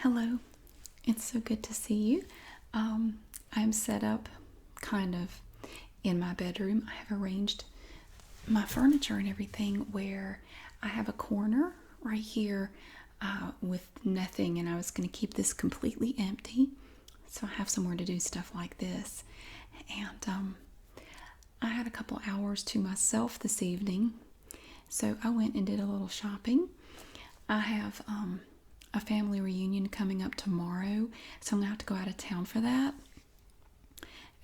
Hello, it's so good to see you. I'm set up kind of in my bedroom. I have arranged my furniture and everything where I have a corner right here with nothing, and I was going to keep this completely empty so I have somewhere to do stuff like this. And I had a couple hours to myself this evening, so I went and did a little shopping. I have a family reunion coming up tomorrow, so I'm gonna have to go out of town for that,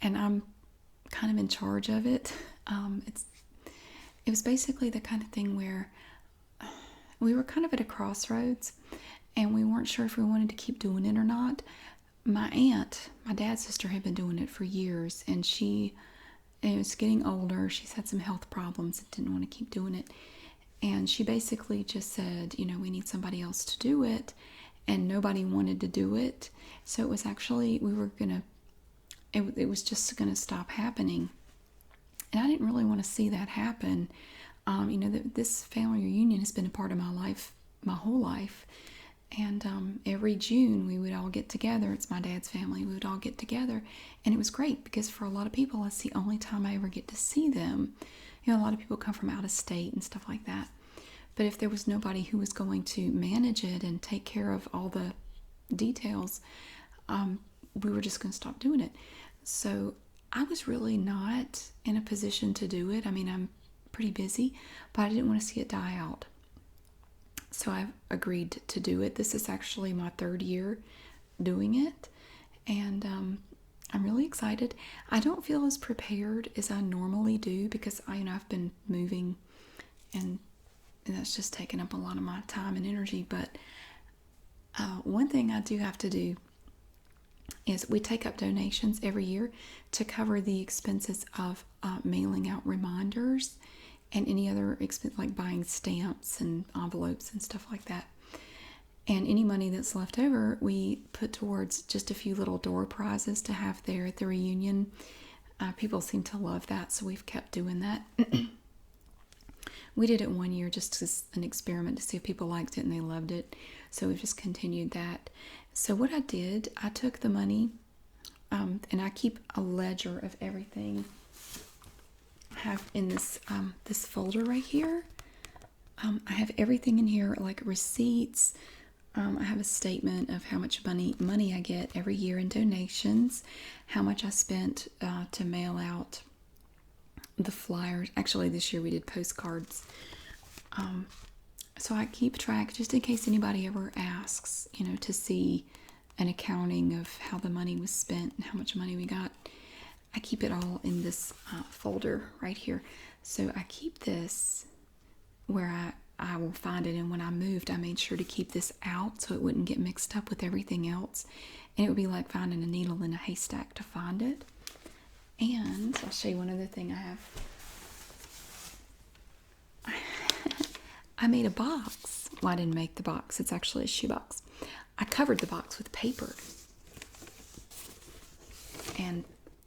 and I'm kind of in charge of it. It was basically the kind of thing where we were kind of at a crossroads, and we weren't sure if we wanted to keep doing it or not. My aunt, my dad's sister, had been doing it for years, and she was getting older. She's had some health problems and didn't want to keep doing it. And she basically just said, we need somebody else to do it. And nobody wanted to do it. So it was actually, it was just going to stop happening. And I didn't really want to see that happen. This family reunion has been a part of my life, my whole life. And every June we would all get together. It's my dad's family. We would all get together. And it was great because for a lot of people, it's the only time I ever get to see them. A lot of people come from out of state and stuff like that. But if there was nobody who was going to manage it and take care of all the details, we were just going to stop doing it. So I was really not in a position to do it. I mean, I'm pretty busy, but I didn't want to see it die out. So I agreed to do it. This is actually my third year doing it. And I'm really excited. I don't feel as prepared as I normally do because I've been moving and that's just taken up a lot of my time and energy. But one thing I do have to do is we take up donations every year to cover the expenses of mailing out reminders and any other expense like buying stamps and envelopes and stuff like that. And any money that's left over, we put towards just a few little door prizes to have there at the reunion. People seem to love that, so we've kept doing that. We did it one year just as an experiment to see if people liked it, and they loved it. So we've just continued that. So what I did, I took the money, and I keep a ledger of everything I have in this this folder right here. I have everything in here, like receipts. I have a statement of how much money I get every year in donations, how much I spent to mail out the flyers. Actually, this year we did postcards. So I keep track just in case anybody ever asks, to see an accounting of how the money was spent and how much money we got. I keep it all in this folder right here. So I keep this where I will find it, and when I moved I made sure to keep this out so it wouldn't get mixed up with everything else, and it would be like finding a needle in a haystack to find it. And I'll show you one other thing I have. I made a box. Well, I didn't make the box, it's actually a shoebox. I covered the box with paper, and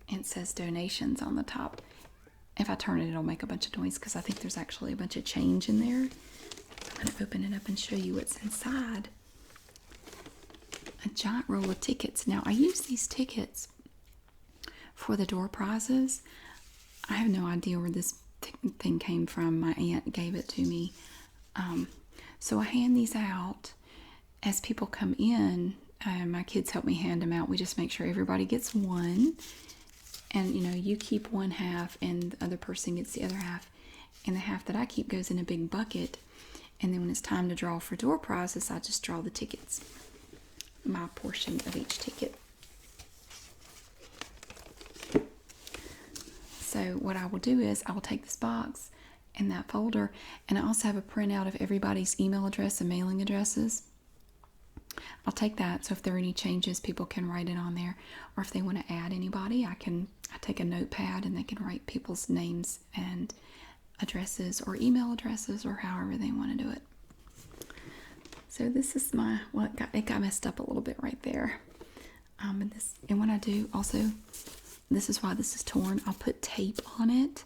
it says donations on the top. If I turn it, it'll make a bunch of noise because I think there's actually a bunch of change in there. I'm going to open it up and show you what's inside. A giant roll of tickets. Now, I use these tickets for the door prizes. I have no idea where this thing came from. My aunt gave it to me. So I hand these out as people come in. My kids help me hand them out. We just make sure everybody gets one. And, you keep one half and the other person gets the other half. And the half that I keep goes in a big bucket. And then when it's time to draw for door prizes, I just draw the tickets. My portion of each ticket. So what I will do is I will take this box and that folder, and I also have a printout of everybody's email address and mailing addresses. I'll take that, so if there are any changes, people can write it on there. Or if they want to add anybody, I take a notepad and they can write people's names and addresses or email addresses or however they want to do it. So this is it got messed up a little bit right there. And when I do, also, this is why this is torn. I'll put tape on it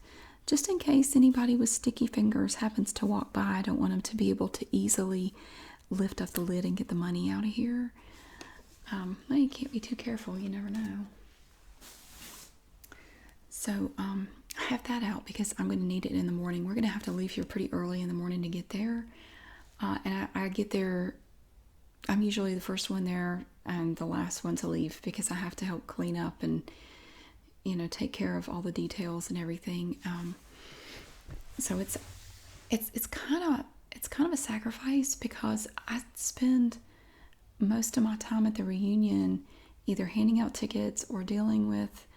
just in case anybody with sticky fingers happens to walk by. I don't want them to be able to easily lift up the lid and get the money out of here. Well, you can't be too careful. You never know. So I have that out because I'm going to need it in the morning. We're going to have to leave here pretty early in the morning to get there. And I get there, I'm usually the first one there and the last one to leave because I have to help clean up and, take care of all the details and everything. So it's kind of a sacrifice because I spend most of my time at the reunion either handing out tickets or dealing with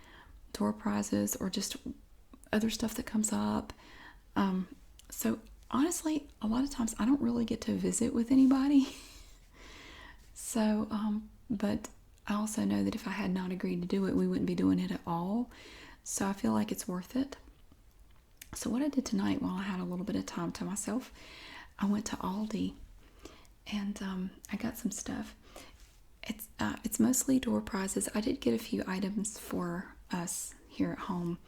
door prizes or just other stuff that comes up. So honestly, a lot of times I don't really get to visit with anybody. So, but I also know that if I had not agreed to do it, we wouldn't be doing it at all. So I feel like it's worth it. So what I did tonight while I had a little bit of time to myself, I went to Aldi and I got some stuff. It's mostly door prizes. I did get a few items for us here at home,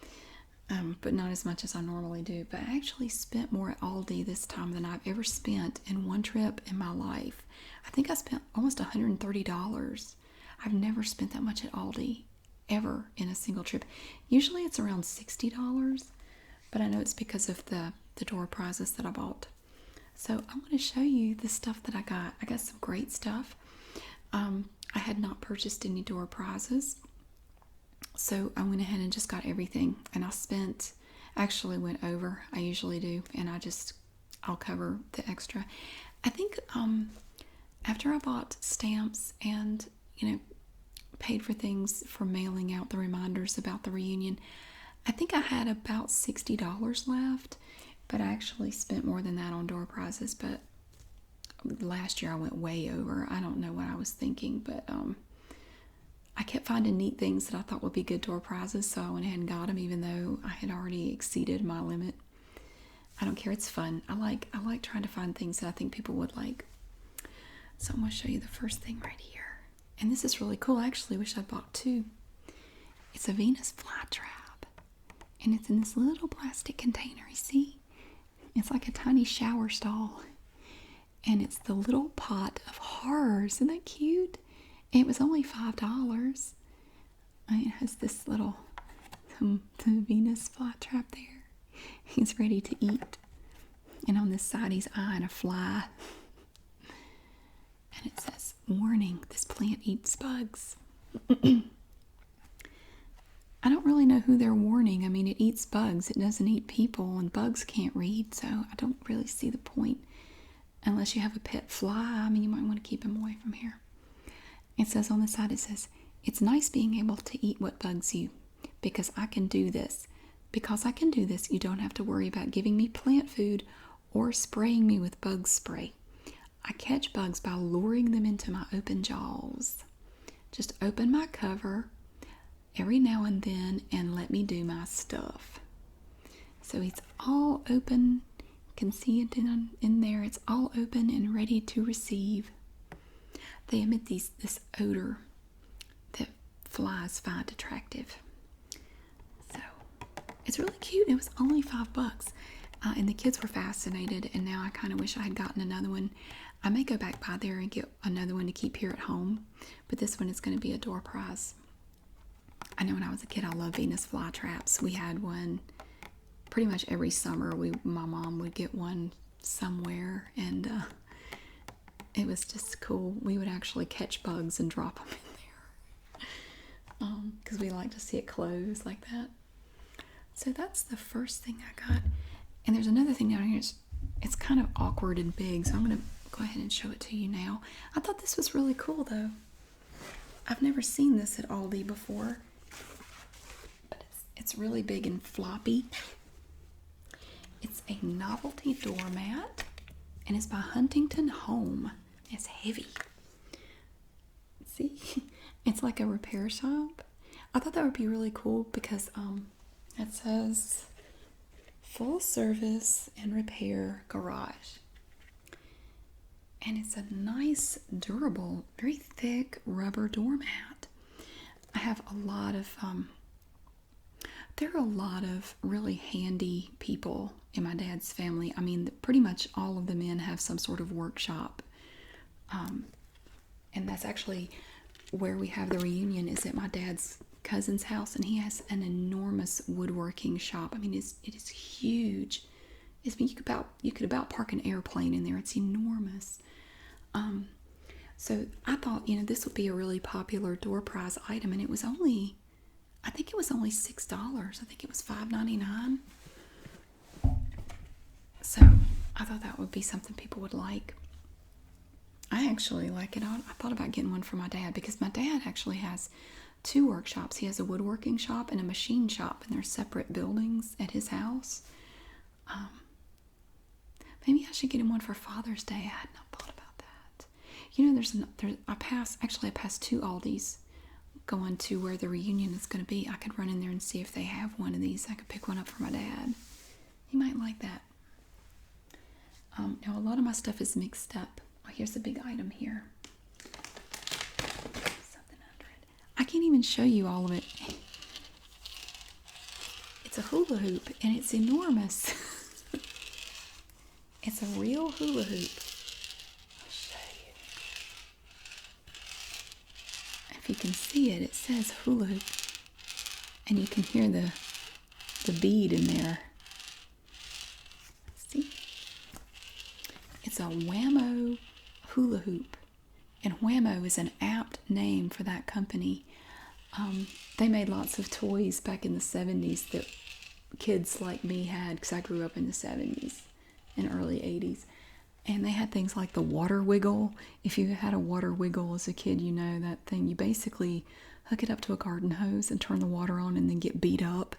but not as much as I normally do. But I actually spent more at Aldi this time than I've ever spent in one trip in my life. I think I spent almost $130. I've never spent that much at Aldi ever in a single trip. Usually it's around $60, but I know it's because of the door prizes that I bought. So I want to show you the stuff that I got. I got some great stuff. I had not purchased any door prizes, so I went ahead and just got everything. And I actually went over. I usually do, and I'll cover the extra. I think after I bought stamps and paid for things for mailing out the reminders about the reunion, I think I had about $60 left. But I actually spent more than that on door prizes. But last year I went way over. I don't know what I was thinking, but I kept finding neat things that I thought would be good door prizes, so I went ahead and got them, even though I had already exceeded my limit. I don't care. It's fun. I like trying to find things that I think people would like. So I'm going to show you the first thing right here, and this is really cool. I actually wish I'd bought two. It's a Venus Flytrap, and it's in this little plastic container. You see? It's like a tiny shower stall. And it's the little pot of horrors. Isn't that cute? And it was only $5. It has this little the Venus flytrap there. He's ready to eat. And on this side, he's eyeing a fly. And it says, warning, this plant eats bugs. I don't really know who they're warning. I mean, it eats bugs. It doesn't eat people, and bugs can't read, so I don't really see the point. Unless you have a pet fly, I mean, you might want to keep him away from here. It says on the side, it says, it's nice being able to eat what bugs you, because I can do this. Because I can do this, you don't have to worry about giving me plant food or spraying me with bug spray. I catch bugs by luring them into my open jaws. Just open my cover every now and then and let me do my stuff. So it's all open. You can see it in there. It's all open and ready to receive. They emit this odor that flies find attractive. So it's really cute. It was only $5, and the kids were fascinated. And now I kind of wish I had gotten another one. I may go back by there and get another one to keep here at home, but this one is going to be a door prize. I know when I was a kid, I loved Venus flytraps. We had one pretty much every summer. My mom would get one somewhere, and it was just cool. We would actually catch bugs and drop them in there because we like to see it close like that. So that's the first thing I got. And there's another thing down here. It's kind of awkward and big, so I'm going to go ahead and show it to you now. I thought this was really cool, though. I've never seen this at Aldi before. It's really big and floppy. It's a novelty doormat, and it's by Huntington Home. It's heavy. See? It's like a repair shop. I thought that would be really cool because it says full service and repair garage. And it's a nice, durable, very thick rubber doormat. I have a lot of there are a lot of really handy people in my dad's family. I mean, pretty much all of the men have some sort of workshop. And that's actually where we have the reunion is at my dad's cousin's house, and he has an enormous woodworking shop. I mean, it is huge. You could about park an airplane in there. It's enormous. So I thought, this would be a really popular door prize item, and I think it was only $6. I think it was $5.99. So I thought that would be something people would like. I actually like it. I thought about getting one for my dad because my dad actually has 2 workshops. He has a woodworking shop and a machine shop, and they're separate buildings at his house. Maybe I should get him one for Father's Day. I had not thought about that. I passed 2 Aldis going to where the reunion is going to be. I could run in there and see if they have one of these. I could pick one up for my dad. He might like that. Now, a lot of my stuff is mixed up. Oh, here's a big item here. Something under it. I can't even show you all of it. It's a hula hoop, and it's enormous. It's a real hula hoop. I'll show you. If you can see it, it says hula hoop. And you can hear the bead in there. See? It's a Whammo hula hoop. And Whammo is an apt name for that company. They made lots of toys back in the 70s that kids like me had, because I grew up in the 70s and early 80s. And they had things like the water wiggle. If you had a water wiggle as a kid, you know that thing. You basically hook it up to a garden hose and turn the water on and then get beat up.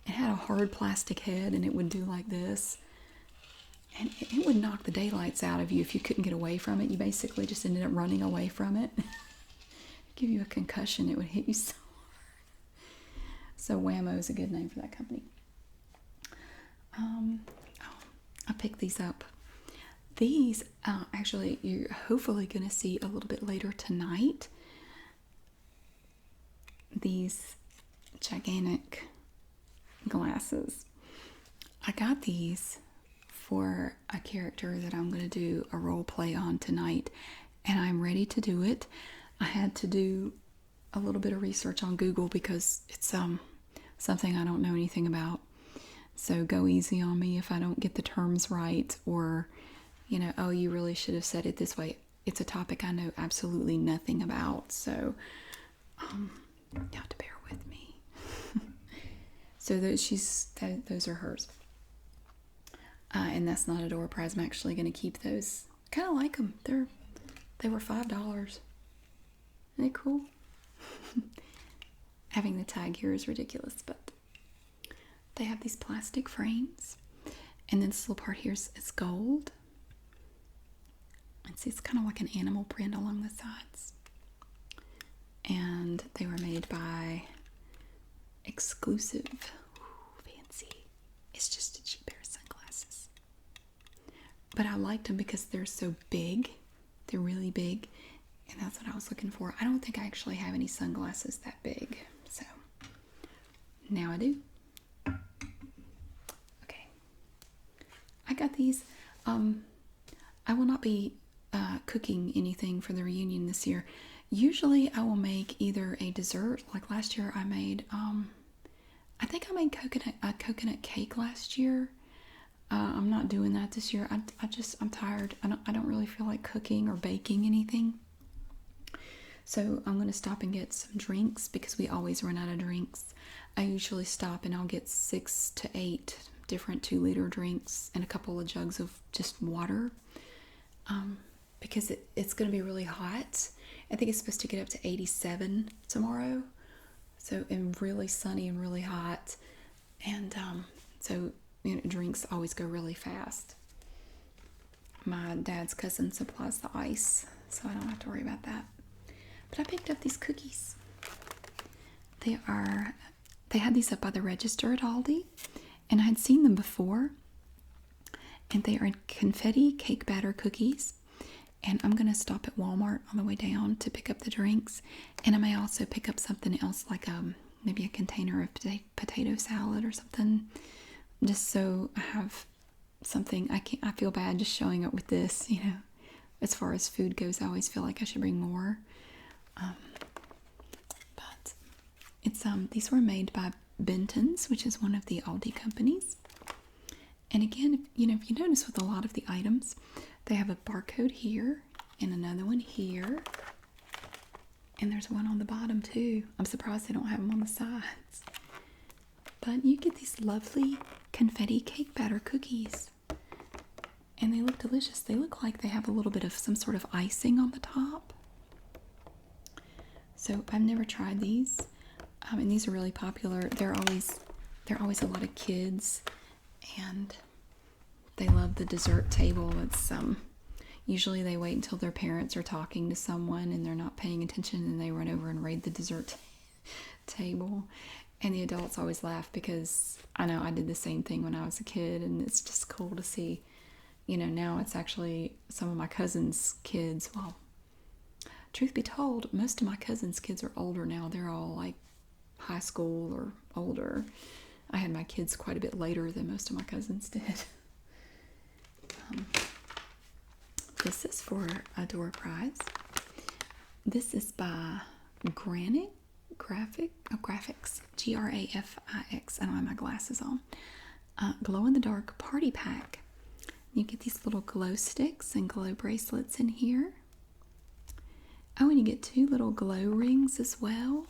It had a hard plastic head, and it would do like this. And it would knock the daylights out of you if you couldn't get away from it. You basically just ended up running away from it. Give you a concussion. It would hit you so hard. So Whammo is a good name for that company. I picked these up. These, actually, you're hopefully going to see a little bit later tonight. These gigantic glasses. I got these for a character that I'm going to do a role play on tonight, and I'm ready to do it. I had to do a little bit of research on Google because it's something I don't know anything about. So go easy on me if I don't get the terms right, or, oh, you really should have said it this way. It's a topic I know absolutely nothing about, so you have to bear with me. So those are hers. And that's not a door prize. I'm actually going to keep those. Kind of like them. They were $5. Isn't they cool? Having the tag here is ridiculous, but they have these plastic frames. And then this little part here is gold. And see, it's kind of like an animal print along the sides. And they were made by Exclusive. Ooh, fancy. It's just a cheap pair of sunglasses. But I liked them because they're so big. They're really big. And that's what I was looking for. I don't think I actually have any sunglasses that big. So, now I do. Okay. I got these. I will not be cooking anything for the reunion this year. Usually I will make either a dessert. Like last year I made, I think I made a coconut cake last year. I'm not doing that this year. I'm tired. I don't really feel like cooking or baking anything. So I'm going to stop and get some drinks because we always run out of drinks. I usually stop and I'll get 6 to 8 different 2-liter drinks and a couple of jugs of just water. Because it's going to be really hot. I think it's supposed to get up to 87 tomorrow. So, and really sunny and really hot. And so, drinks always go really fast. My dad's cousin supplies the ice, so I don't have to worry about that. But I picked up these cookies. They had these up by the register at Aldi, and I had seen them before. And they are confetti cake batter cookies. And I'm going to stop at Walmart on the way down to pick up the drinks. And I may also pick up something else, like maybe a container of potato salad or something. Just so I have something. I feel bad just showing up with this, As far as food goes, I always feel like I should bring more. But it's these were made by Benton's, which is one of the Aldi companies. And again, if you notice with a lot of the items, they have a barcode here and another one here. And there's one on the bottom too. I'm surprised they don't have them on the sides. But you get these lovely confetti cake batter cookies. And they look delicious. They look like they have a little bit of some sort of icing on the top. So I've never tried these. And these are really popular. There are always a lot of kids, and they love the dessert table. It's usually they wait until their parents are talking to someone and they're not paying attention, and they run over and raid the dessert table. And the adults always laugh because I know I did the same thing when I was a kid, and it's just cool to see. Now it's actually some of my cousins' kids. Well, truth be told, most of my cousins' kids are older now. They're all like high school or older. I had my kids quite a bit later than most of my cousins did. This is for a door prize. This is by Graphics, Grafix. I don't have my glasses on. Glow-in-the-dark party pack. You get these little glow sticks and glow bracelets in here. Oh, and you get 2 little glow rings as well.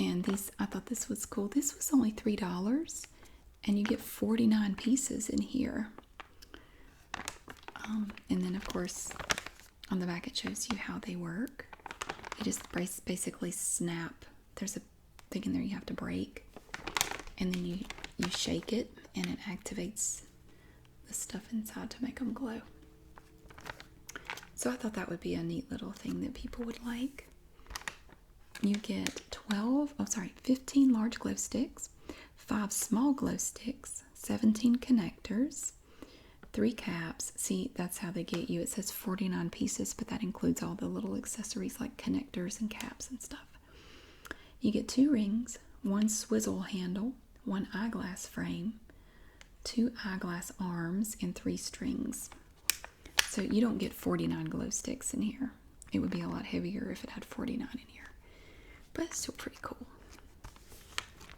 And these, I thought this was cool. This was only $3, and you get 49 pieces in here. And then, of course, on the back it shows you how they work. You just basically snap. There's a thing in there you have to break, and then you shake it, and it activates the stuff inside to make them glow. So I thought that would be a neat little thing that people would like. You get 15 large glow sticks, 5 small glow sticks, 17 connectors, 3 caps. See, that's how they get you. It says 49 pieces, but that includes all the little accessories like connectors and caps and stuff. You get 2 rings, 1 swizzle handle, 1 eyeglass frame, 2 eyeglass arms, and 3 strings. So you don't get 49 glow sticks in here. It would be a lot heavier if it had 49 in here. But it's still pretty cool.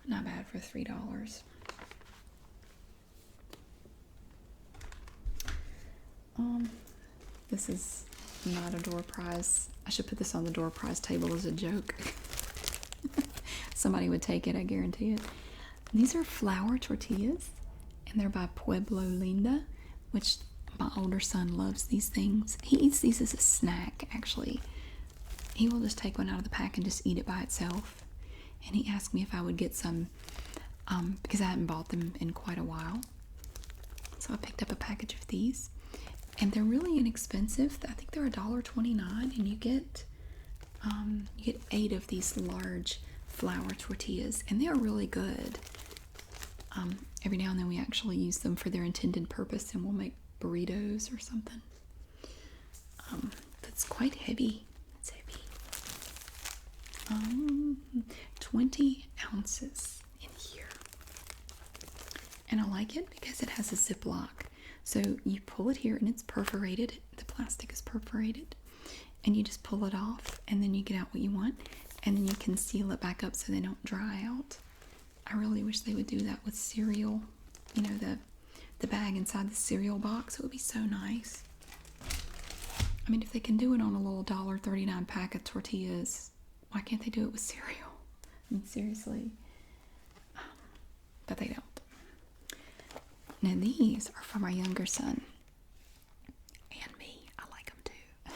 Not bad for $3. This is not a door prize. I should put this on the door prize table as a joke. Somebody would take it, I guarantee it. These are flour tortillas, and they're by Pueblo Linda, which my older son loves these things. He eats these as a snack, actually. He will just take one out of the pack and just eat it by itself. And he asked me if I would get some because I hadn't bought them in quite a while. So I picked up a package of these. And they're really inexpensive. I think they're $1.29, and you get 8 of these large flour tortillas, and they are really good. Every now and then we actually use them for their intended purpose, and we'll make burritos or something. That's quite heavy. It's heavy. 20 ounces in here. And I like it because it has a ziplock. So you pull it here, and it's perforated. The plastic is perforated. And you just pull it off, and then you get out what you want. And then you can seal it back up so they don't dry out. I really wish they would do that with cereal. The bag inside the cereal box. It would be so nice. I mean, if they can do it on a little $1.39 pack of tortillas, why can't they do it with cereal? I mean, seriously. But they don't. Now these are for my younger son. And me. I like them too.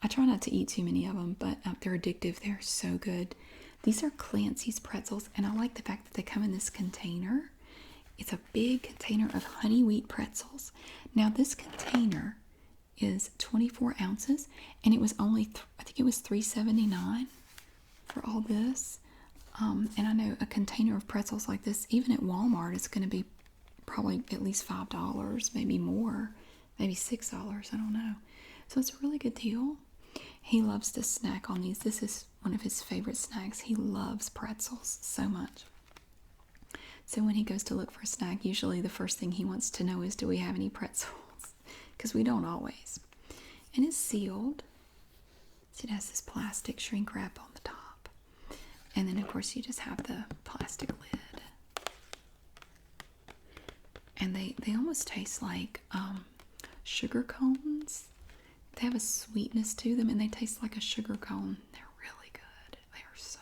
I try not to eat too many of them, but they're addictive. They're so good. These are Clancy's pretzels, and I like the fact that they come in this container. It's a big container of honey wheat pretzels. Now this container is 24 ounces, and it was only, I think it was $3.79 for all this. And I know a container of pretzels like this, even at Walmart, is going to be probably at least $5, maybe more, maybe $6, I don't know. So it's a really good deal. He loves to snack on these. This is one of his favorite snacks. He loves pretzels so much. So when he goes to look for a snack, usually the first thing he wants to know is, do we have any pretzels? Because we don't always. And it's sealed. So it has this plastic shrink wrap on the top. And then, of course, you just have the plastic lid. And they almost taste like sugar cones. They have a sweetness to them, and they taste like a sugar cone. They're really good. They are so...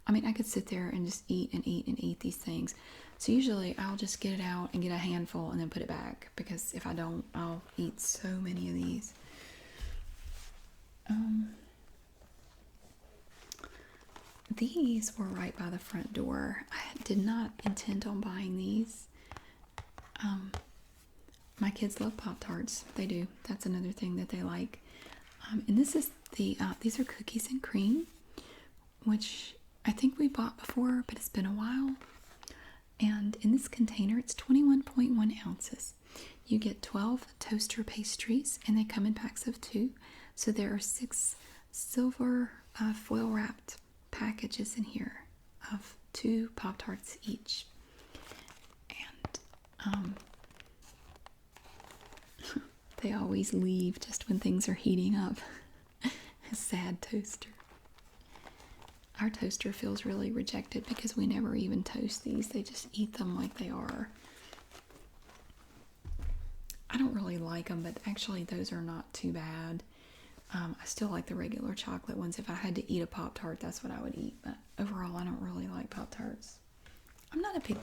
I mean, I could sit there and just eat and eat and eat these things. So usually I'll just get it out and get a handful and then put it back. Because if I don't, I'll eat so many of these. These were right by the front door. I did not intend on buying these. My kids love Pop-Tarts. They do. That's another thing that they like. And this is these are cookies and cream, which I think we bought before, but it's been a while. And in this container, it's 21.1 ounces. You get 12 toaster pastries, and they come in packs of 2. So there are 6 silver foil wrapped packages in here of 2 Pop-Tarts each. And they always leave just when things are heating up. A sad toaster. Our toaster feels really rejected because we never even toast these. They just eat them like they are. I don't really like them, but actually those are not too bad. I still like the regular chocolate ones. If I had to eat a Pop-Tart, that's what I would eat. But overall, I don't really like Pop-Tarts. I'm not a big...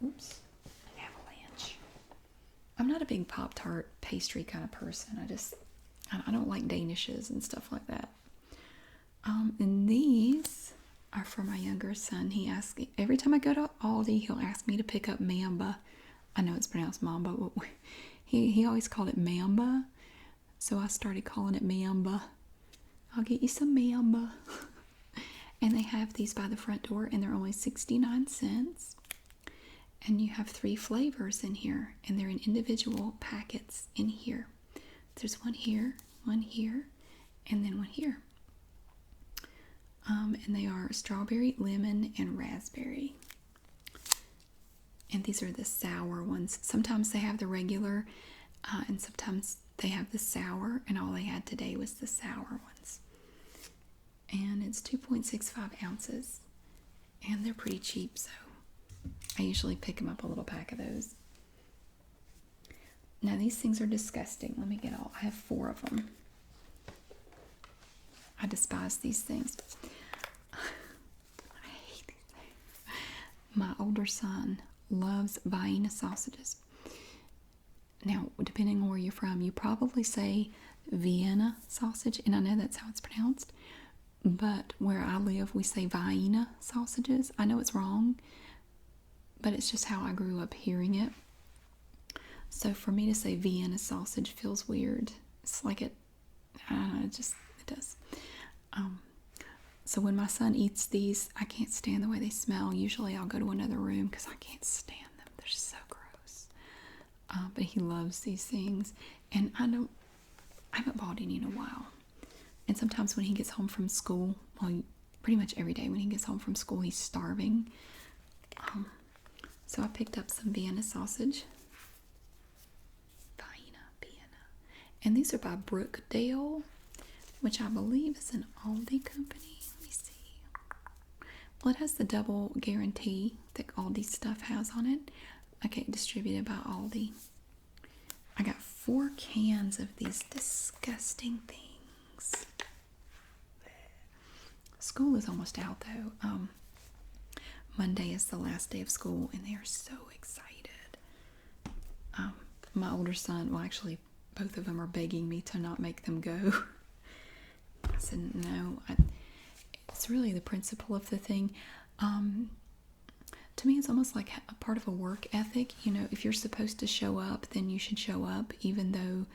Oops. An avalanche. I'm not a big Pop-Tart pastry kind of person. I don't like Danishes and stuff like that. And these are for my younger son. He asks... Every time I go to Aldi, he'll ask me to pick up Mamba. I know it's pronounced Mamba, but he always called it Mamba. So I started calling it Mamba. I'll get you some Mamba. And they have these by the front door, and they're only 69 cents. And you have 3 flavors in here, and they're in individual packets in here. There's one here, and then one here. And they are strawberry, lemon, and raspberry. And these are the sour ones. Sometimes they have the regular, and sometimes they have the sour, and all they had today was the sour ones. And it's 2.65 ounces, and they're pretty cheap, so I usually pick them up a little pack of those. Now these things are disgusting. Let me get all. I have 4 of them. I despise these things. I hate these things. My older son loves Vienna sausages. Now, depending on where you're from, you probably say Vienna sausage, and I know that's how it's pronounced, but where I live, we say Vienna sausages. I know it's wrong, but it's just how I grew up hearing it. So for me to say Vienna sausage feels weird. It's like it, I don't know, it does. So when my son eats these, I can't stand the way they smell. Usually I'll go to another room because I can't stand them. They're so gross. But he loves these things. And I haven't bought any in a while. And sometimes when he gets home from school, well, pretty much every day when he gets home from school, he's starving. So I picked up some Vienna sausage. Vienna. And these are by Brookdale, which I believe is an Aldi company. Let me see. Well, it has the double guarantee that Aldi stuff has on it. Okay, distributed by Aldi. I got 4 cans of these disgusting things. School is almost out though. Monday is the last day of school, and they are so excited. My older son, well, actually, both of them are begging me to not make them go. I said, no, it's really the principle of the thing. To me, it's almost like a part of a work ethic. You know, if you're supposed to show up, then you should show up, even though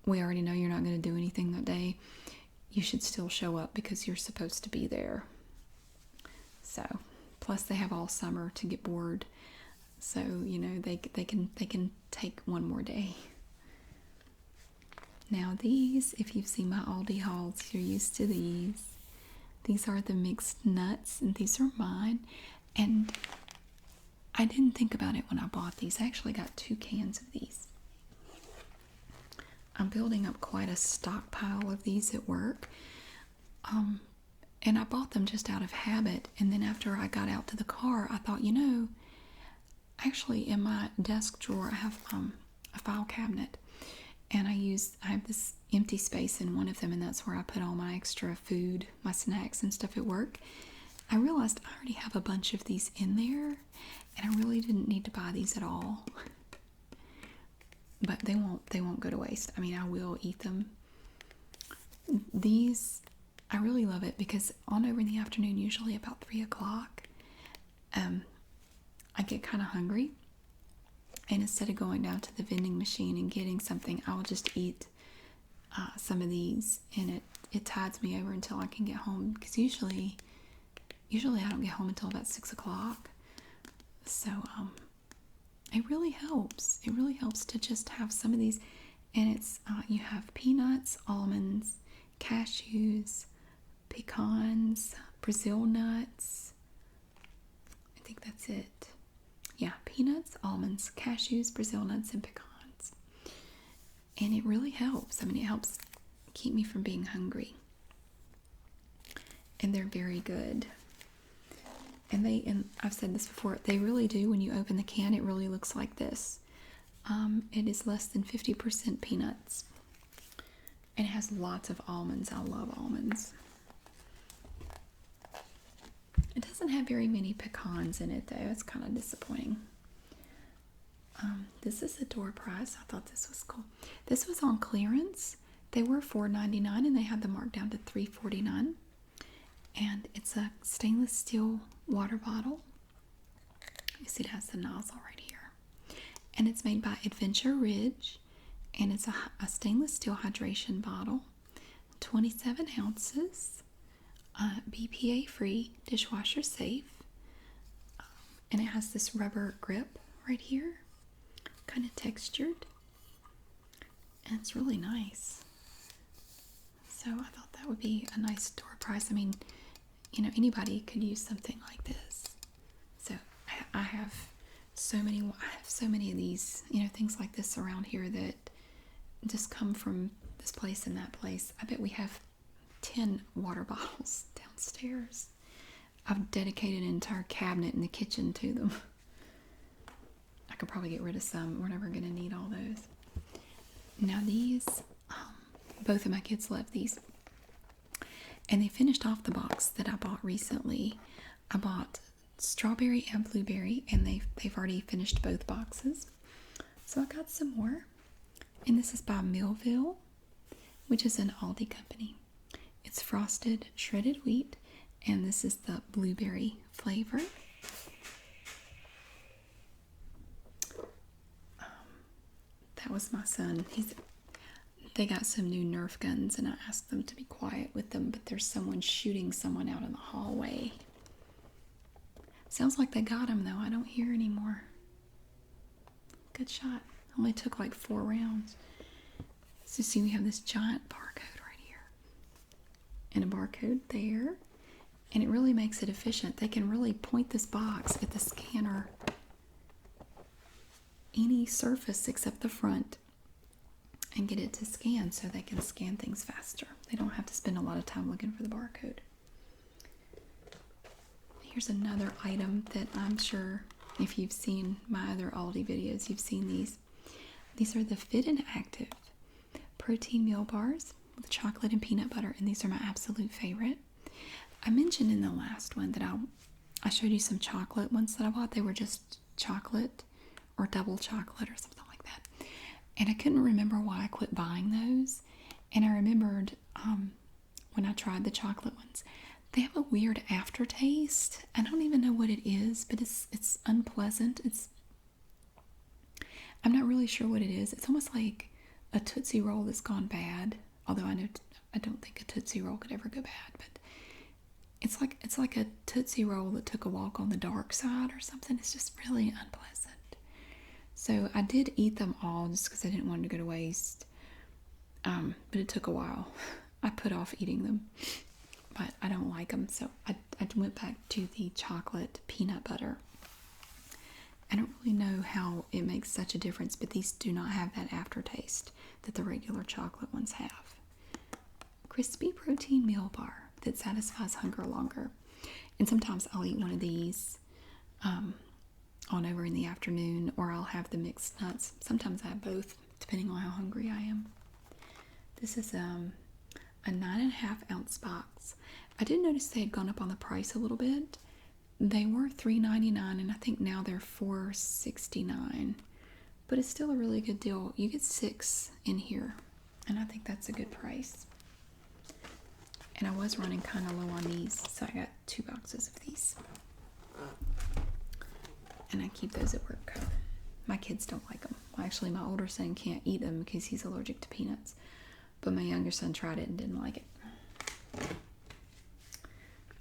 we already know you're not going to do anything that day. You should still show up because you're supposed to be there. So, plus they have all summer to get bored. So, you know, they can take one more day. Now these, if you've seen my Aldi hauls, you're used to these. These are the mixed nuts, and these are mine. And I didn't think about it when I bought these. I actually got 2 cans of these. I'm building up quite a stockpile of these at work. And I bought them just out of habit. And then after I got out to the car, I thought, actually in my desk drawer, I have a file cabinet. And I have this empty space in one of them, and that's where I put all my extra food, my snacks and stuff at work. I realized I already have a bunch of these in there, and I really didn't need to buy these at all. But they won't go to waste. I mean, I will eat them. These, I really love it because on over in the afternoon, usually about 3 o'clock, I get kind of hungry. And instead of going down to the vending machine and getting something, I'll just eat some of these, and it tides me over until I can get home. Because usually I don't get home until about 6 o'clock. So it really helps. It really helps to just have some of these. And it's you have peanuts, almonds, cashews, pecans, Brazil nuts. I think that's it. Yeah, peanuts, almonds, cashews, Brazil nuts, and pecans. And it really helps. I mean, it helps keep me from being hungry. And they're very good. And I've said this before, they really do, when you open the can, it really looks like this. It is less than 50% peanuts. And it has lots of almonds. I love almonds. It doesn't have very many pecans in it, though. It's kind of disappointing. This is the door prize. I thought this was cool. This was on clearance. They were $4.99, and they had them marked down to $3.49. And it's a stainless steel water bottle. You see it has the nozzle right here. And it's made by Adventure Ridge. And it's a stainless steel hydration bottle. 27 ounces. BPA free, dishwasher safe, and it has this rubber grip right here, kind of textured, and it's really nice. So I thought that would be a nice door prize. I mean, anybody could use something like this. So I have so many of these, things like this around here that just come from this place and that place. I bet we have 10 water bottles downstairs. I've dedicated an entire cabinet in the kitchen to them. I could probably get rid of some. We're never going to need all those. Now these, both of my kids love these. And they finished off the box that I bought recently. I bought strawberry and blueberry, and they've already finished both boxes. So I got some more. And this is by Millville, which is an Aldi company. It's frosted shredded wheat, and this is the blueberry flavor. That was my son. They got some new Nerf guns, and I asked them to be quiet with them, but there's someone shooting someone out in the hallway. Sounds like they got him, though. I don't hear anymore. Good shot. Only took like 4 rounds. So see, we have this giant barcode right here. And a barcode there. And it really makes it efficient. They can really point this box at the scanner. Any surface except the front. And get it to scan so they can scan things faster. They don't have to spend a lot of time looking for the barcode. Here's another item that I'm sure if you've seen my other Aldi videos, you've seen these. These are the Fit and Active protein meal bars with chocolate and peanut butter, and these are my absolute favorite. I mentioned in the last one that I showed you some chocolate ones that I bought. They were just chocolate or double chocolate or something like that. And I couldn't remember why I quit buying those. And I remembered when I tried the chocolate ones, they have a weird aftertaste. I don't even know what it is, but it's unpleasant. I'm not really sure what it is. It's almost like a Tootsie Roll that's gone bad. Although I don't think a Tootsie Roll could ever go bad, but it's like a Tootsie Roll that took a walk on the dark side or something. It's just really unpleasant. So I did eat them all just because I didn't want them to go to waste. But it took a while. I put off eating them, but I don't like them. So I went back to the chocolate peanut butter. I don't really know how it makes such a difference, but these do not have that aftertaste that the regular chocolate ones have. Crispy protein meal bar that satisfies hunger longer. And sometimes I'll eat one of these on over in the afternoon, or I'll have the mixed nuts. Sometimes I have both, depending on how hungry I am. This is a 9.5 ounce box. I did notice they had gone up on the price a little bit. They were $3.99, and I think now they're $4.69. But it's still a really good deal. You get 6 in here, and I think that's a good price. And I was running kind of low on these, so I got 2 boxes of these. And I keep those at work. My kids don't like them. Well, actually, my older son can't eat them because he's allergic to peanuts. But my younger son tried it and didn't like it.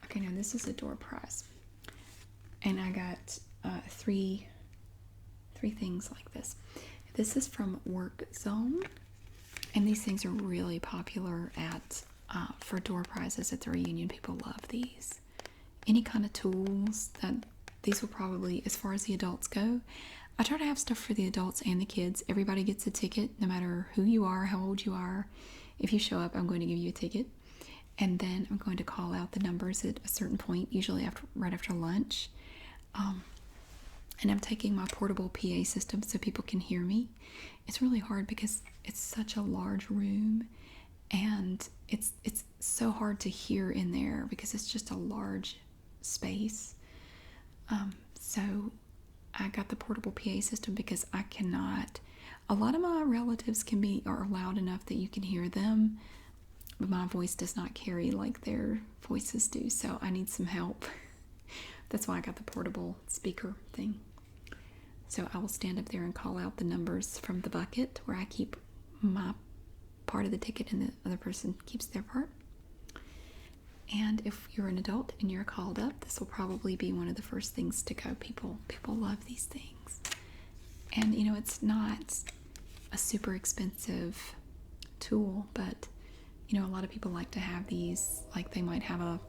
Okay, now this is a door prize. And I got 3 things like this. This is from Work Zone. And these things are really popular at for door prizes at the reunion. People love these. Any kind of tools, that these will probably, as far as the adults go, I try to have stuff for the adults and the kids. Everybody gets a ticket, no matter who you are, how old you are. If you show up, I'm going to give you a ticket. And then I'm going to call out the numbers at a certain point, usually right after lunch. And I'm taking my portable PA system so people can hear me. It's really hard because it's such a large room, and it's so hard to hear in there because it's just a large space. So I got the portable PA system because I cannot. A lot of my relatives are loud enough that you can hear them, but my voice does not carry like their voices do. So I need some help. That's why I got the portable speaker thing. So I will stand up there and call out the numbers from the bucket where I keep my part of the ticket and the other person keeps their part. And if you're an adult and you're called up, this will probably be one of the first things to go. People love these things. And you know, it's not a super expensive tool, but you know, a lot of people like to have these, like they might have an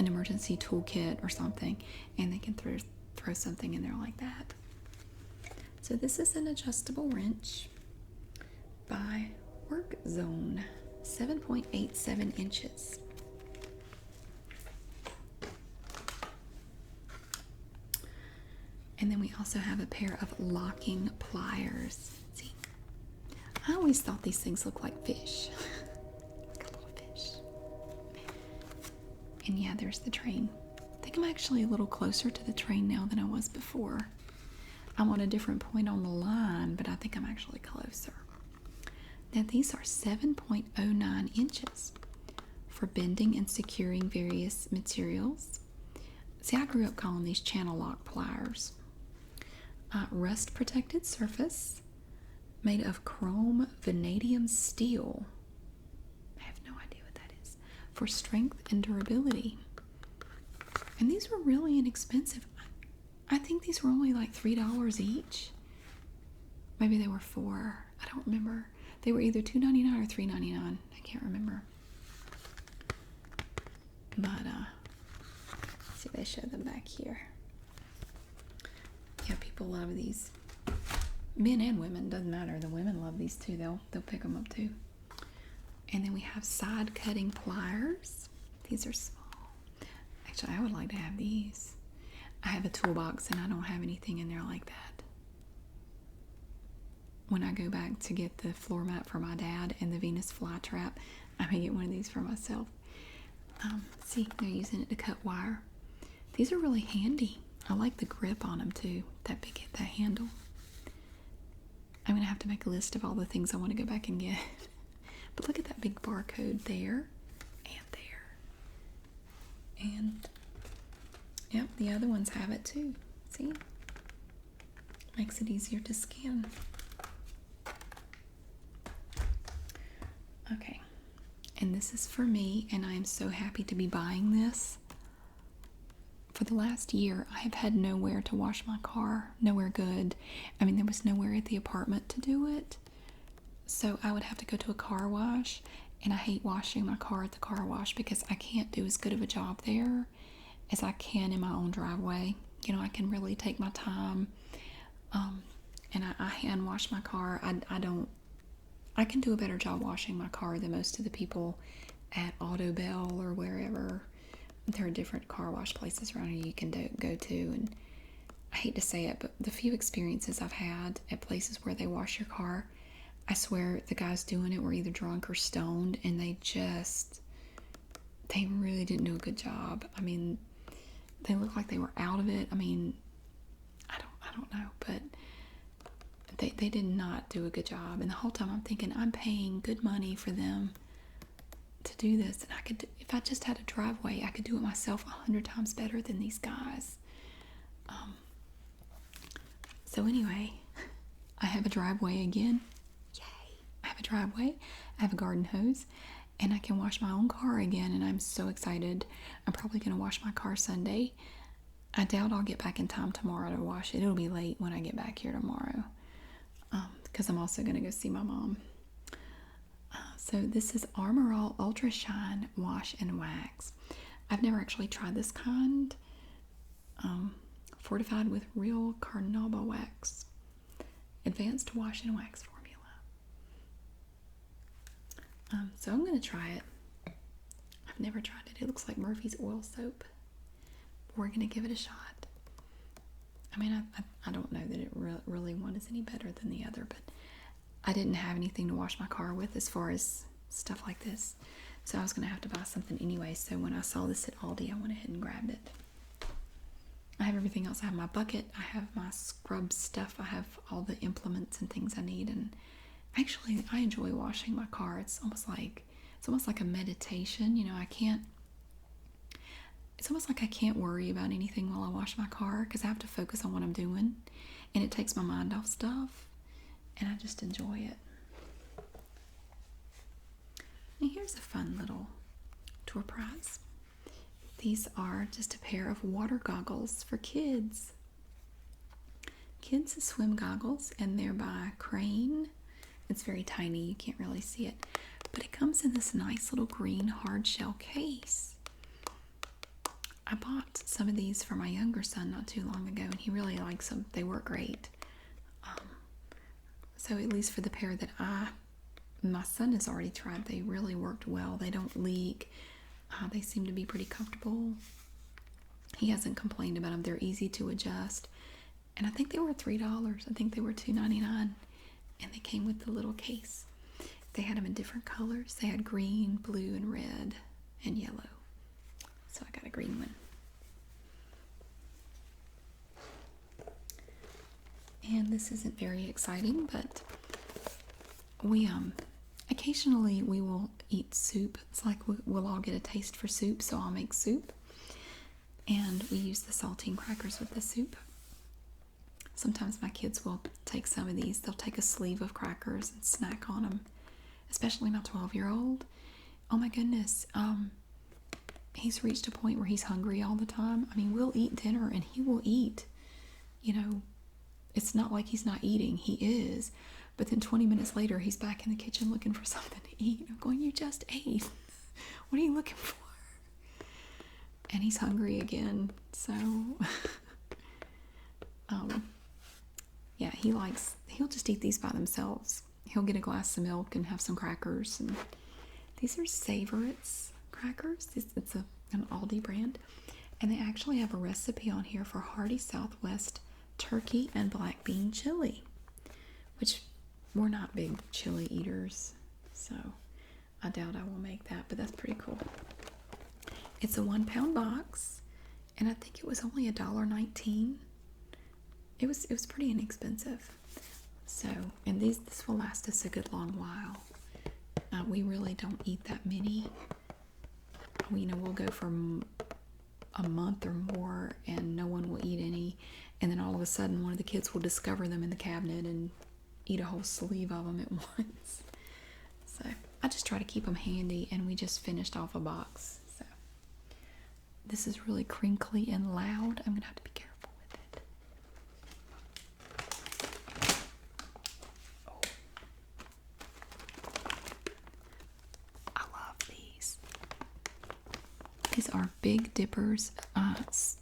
emergency toolkit or something, and they can throw something in there like that. So this is an adjustable wrench by Work Zone, 7.87 inches. And then we also have a pair of locking pliers. See, I always thought these things looked like fish. Like a little fish. And yeah, there's the train. I think I'm actually a little closer to the train now than I was before. I'm on a different point on the line, but I think I'm actually closer. Now these are 7.09 inches for bending and securing various materials. See, I grew up calling these channel lock pliers. Rust protected surface made of chrome vanadium steel. I have no idea what that is. For strength and durability. And these were really inexpensive. I think these were only like $3 each. Maybe they were $4. I don't remember. They were either $2.99 or $3.99. I can't remember. But see, they show them back here. Yeah, people love these. Men and women, doesn't matter. The women love these too. They'll pick them up too. And then we have Sod Cutting Pliers. These are small. Actually, I would like to have these. I have a toolbox and I don't have anything in there like that. When I go back to get the floor mat for my dad and the Venus Flytrap, I may get one of these for myself. See, they're using it to cut wire. These are really handy. I like the grip on them too. That handle. I'm gonna have to make a list of all the things I want to go back and get. But look at that big barcode there and there. And yep, the other ones have it too. See? Makes it easier to scan. Okay. And this is for me, and I am so happy to be buying this. For the last year, I have had nowhere to wash my car. Nowhere good. I mean, there was nowhere at the apartment to do it. So I would have to go to a car wash, and I hate washing my car at the car wash because I can't do as good of a job there as I can in my own driveway. I can really take my time. And I hand wash my car. I can do a better job washing my car than most of the people at Auto Bell or wherever. There are different car wash places around here you can go to, and I hate to say it, but the few experiences I've had at places where they wash your car, I swear the guys doing it were either drunk or stoned, and they really didn't do a good job. I mean, they looked like they were out of it. I mean, I don't know, but they did not do a good job. And the whole time I'm thinking, I'm paying good money for them to do this, and if I just had a driveway, I could do it myself 100 times better than these guys. So anyway, I have a driveway again. Yay! I have a driveway. I have a garden hose, and I can wash my own car again, and I'm so excited. I'm probably going to wash my car Sunday. I doubt I'll get back in time tomorrow to wash it. It'll be late when I get back here tomorrow, because I'm also going to go see my mom. So this is Armor All Ultra Shine Wash and Wax. I've never actually tried this kind. Fortified with real carnauba wax. Advanced wash and wax formula. So I'm going to try it. I've never tried it. It looks like Murphy's oil soap. We're going to give it a shot. I mean, I don't know that it really one is any better than the other, but I didn't have anything to wash my car with as far as stuff like this. So I was going to have to buy something anyway. So when I saw this at Aldi, I went ahead and grabbed it. I have everything else. I have my bucket. I have my scrub stuff. I have all the implements and things I need. And actually, I enjoy washing my car. It's almost like a meditation. It's almost like I can't worry about anything while I wash my car because I have to focus on what I'm doing. And it takes my mind off stuff. And I just enjoy it. And here's a fun little tour prize. These are just a pair of water goggles for kids. Kids swim goggles, and they're by Crane. It's very tiny, you can't really see it. But it comes in this nice little green hard shell case. I bought some of these for my younger son not too long ago, and he really likes them. They work great. So at least for the pair that my son has already tried, they really worked well. They don't leak. They seem to be pretty comfortable. He hasn't complained about them. They're easy to adjust. And I think they were $3. I think they were $2.99. And they came with the little case. They had them in different colors. They had green, blue, and red, and yellow. So I got a green one. And this isn't very exciting, but we occasionally we will eat soup. It's like we'll all get a taste for soup, so I'll make soup. And we use the saltine crackers with the soup. Sometimes my kids will take some of these. They'll take a sleeve of crackers and snack on them, especially my 12-year-old. Oh my goodness. He's reached a point where he's hungry all the time. I mean, we'll eat dinner and he will eat. It's not like he's not eating. He is. But then 20 minutes later, he's back in the kitchen looking for something to eat. I'm going, you just ate. What are you looking for? And he's hungry again. So, yeah, he'll just eat these by themselves. He'll get a glass of milk and have some crackers. And these are Savorites crackers. It's an Aldi brand. And they actually have a recipe on here for hearty Southwest turkey and black bean chili, which we're not big chili eaters, so I doubt I will make that, but that's pretty cool. It's a 1-pound box, and I think it was only $1.19. It was pretty inexpensive. So, and this will last us a good long while. We really don't eat that many. We'll go for a month or more, and no one will eat any. And then all of a sudden, one of the kids will discover them in the cabinet and eat a whole sleeve of them at once. So I just try to keep them handy, and we just finished off a box. So this is really crinkly and loud. I'm gonna have to be careful with it. Oh, I love these. These are Big Dippers.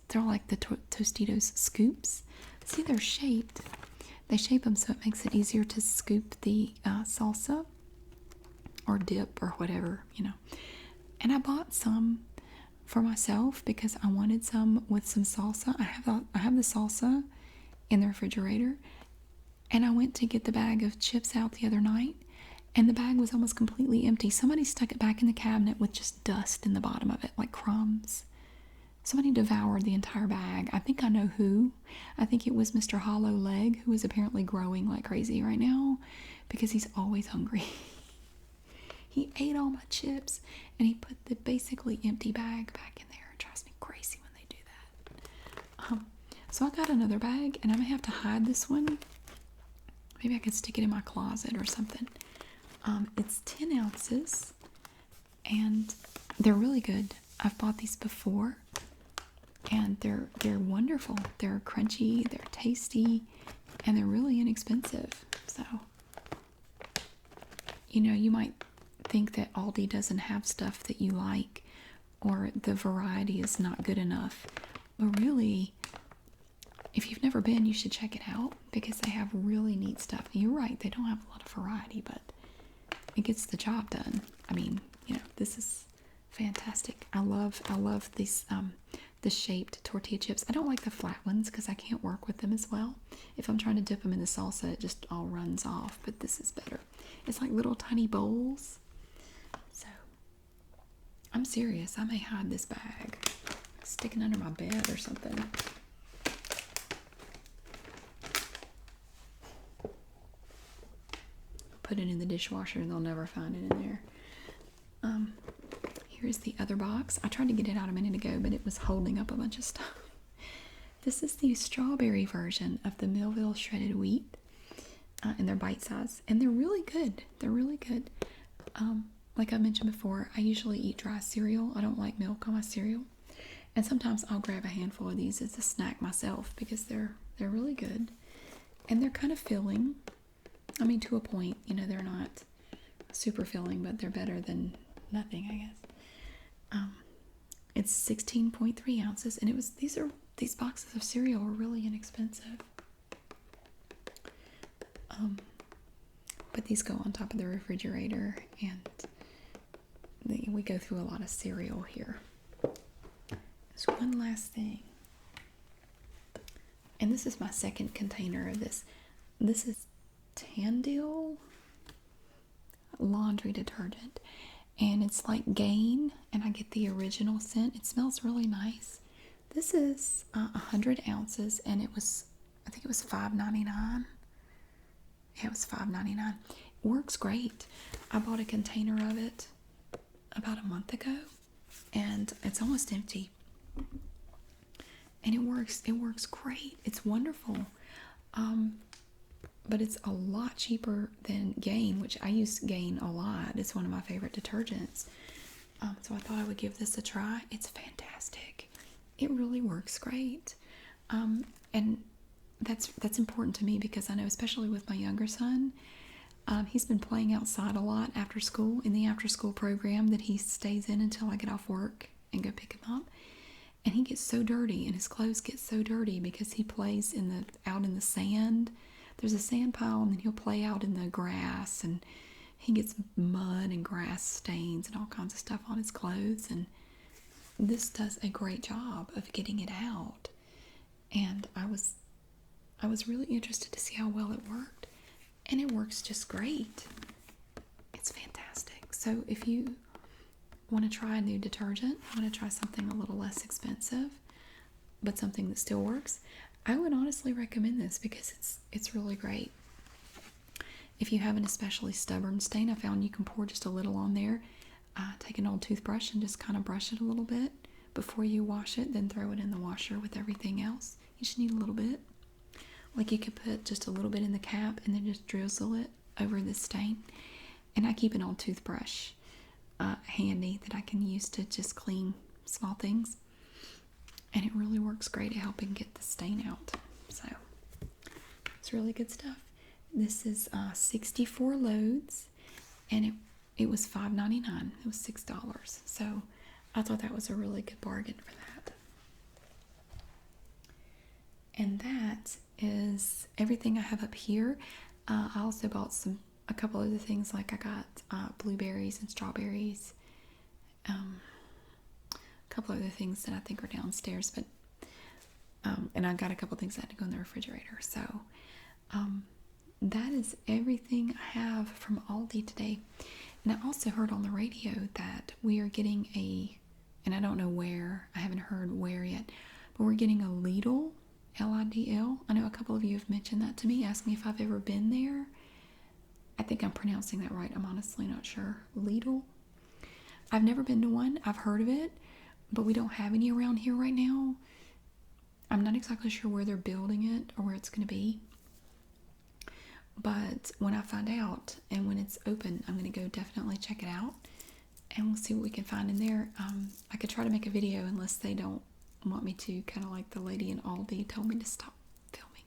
They're like the Tostitos scoops. See, they're shaped. They shape them so it makes it easier to scoop the salsa or dip or whatever, you know. And I bought some for myself because I wanted some with some salsa. I have the salsa in the refrigerator, and I went to get the bag of chips out the other night, and the bag was almost completely empty. Somebody stuck it back in the cabinet with just dust in the bottom of it, like crumbs. Somebody devoured the entire bag. I think I know who. I think it was Mr. Hollow Leg, who is apparently growing like crazy right now because he's always hungry. He ate all my chips, and he put the basically empty bag back in there. It drives me crazy when they do that. So I got another bag, and I may have to hide this one. Maybe I could stick it in my closet or something. It's 10 ounces, and they're really good. I've bought these before, and they're wonderful. They're crunchy, they're tasty, and they're really inexpensive. So, you know, you might think that Aldi doesn't have stuff that you like, or the variety is not good enough. But really, if you've never been, you should check it out because they have really neat stuff. You're right, they don't have a lot of variety, but it gets the job done. I mean, you know, this is fantastic. I love these the shaped tortilla chips. I don't like the flat ones because I can't work with them as well. If I'm trying to dip them in the salsa, it just all runs off, but this is better. It's like little tiny bowls. So, I'm serious. I may hide this bag. Stick it under my bed or something. Put it in the dishwasher and they'll never find it in there. Here's the other box. I tried to get it out a minute ago, but it was holding up a bunch of stuff. This is the strawberry version of the Millville shredded wheat, and they're bite size, and they're really good. They're really good. Like I mentioned before, I usually eat dry cereal. I don't like milk on my cereal, and sometimes I'll grab a handful of these as a snack myself because they're really good, and they're kind of filling. I mean, to a point, you know, they're not super filling, but they're better than nothing, I guess. It's 16.3 ounces, and these boxes of cereal are really inexpensive. But these go on top of the refrigerator, and we go through a lot of cereal here. There's one last thing, and this is my second container of this. This is Tandil laundry detergent, and it's like Gain, and I get the original scent. It smells really nice. This is 100 ounces, and I think it was $5.99. Yeah, it was $5.99. It works great. I bought a container of it about a month ago, and it's almost empty. And it works great. It's wonderful. But it's a lot cheaper than Gain, which I use Gain a lot. It's one of my favorite detergents. So I thought I would give this a try. It's fantastic. It really works great. And that's important to me because I know, especially with my younger son, he's been playing outside a lot after school, in the after school program that he stays in until I get off work and go pick him up. And he gets so dirty, and his clothes get so dirty because he plays out in the sand. There's a sand pile, and then he'll play out in the grass, and he gets mud and grass stains and all kinds of stuff on his clothes, and this does a great job of getting it out. And I was really interested to see how well it worked, and it works just great. It's fantastic. So if you want to try a new detergent, want to try something a little less expensive, but something that still works, I would honestly recommend this because it's really great. If you have an especially stubborn stain, I found you can pour just a little on there. Take an old toothbrush and just kind of brush it a little bit before you wash it, then throw it in the washer with everything else. You just need a little bit. Like you could put just a little bit in the cap and then just drizzle it over the stain. And I keep an old toothbrush handy that I can use to just clean small things. And it really works great at helping get the stain out. So, it's really good stuff. This is 64 loads, and it was $5.99. It was $6. So, I thought that was a really good bargain for that. And that is everything I have up here. I also bought a couple other things, like I got blueberries and strawberries. A couple other things that I think are downstairs, but and I got a couple things that had to go in the refrigerator. So that is everything I have from Aldi today. And I also heard on the radio that we are getting and I don't know where, I haven't heard where yet, but we're getting a Lidl, Lidl. I know a couple of you have mentioned that to me, asked me if I've ever been there. I think I'm pronouncing that right. I'm honestly not sure. Lidl. I've never been to one. I've heard of it, but we don't have any around here right now. I'm not exactly sure where they're building it or where it's going to be. But when I find out and when it's open, I'm going to go definitely check it out. And we'll see what we can find in there. I could try to make a video unless they don't want me to, kind of like the lady in Aldi told me to stop filming.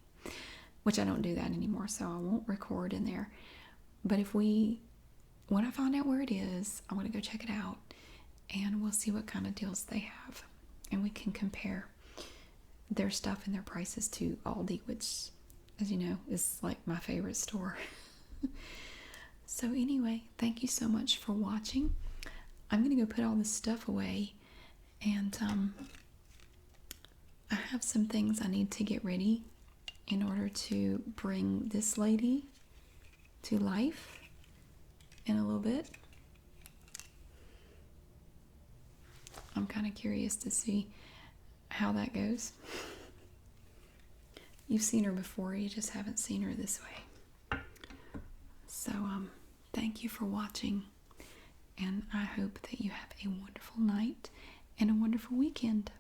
Which I don't do that anymore, so I won't record in there. But when I find out where it is, I'm going to go check it out. And we'll see what kind of deals they have. And we can compare their stuff and their prices to Aldi, which, as you know, is like my favorite store. So anyway, thank you so much for watching. I'm going to go put all this stuff away, and I have some things I need to get ready in order to bring this lady to life in a little bit. I'm kind of curious to see how that goes. You've seen her before, you just haven't seen her this way. So, thank you for watching, and I hope that you have a wonderful night and a wonderful weekend.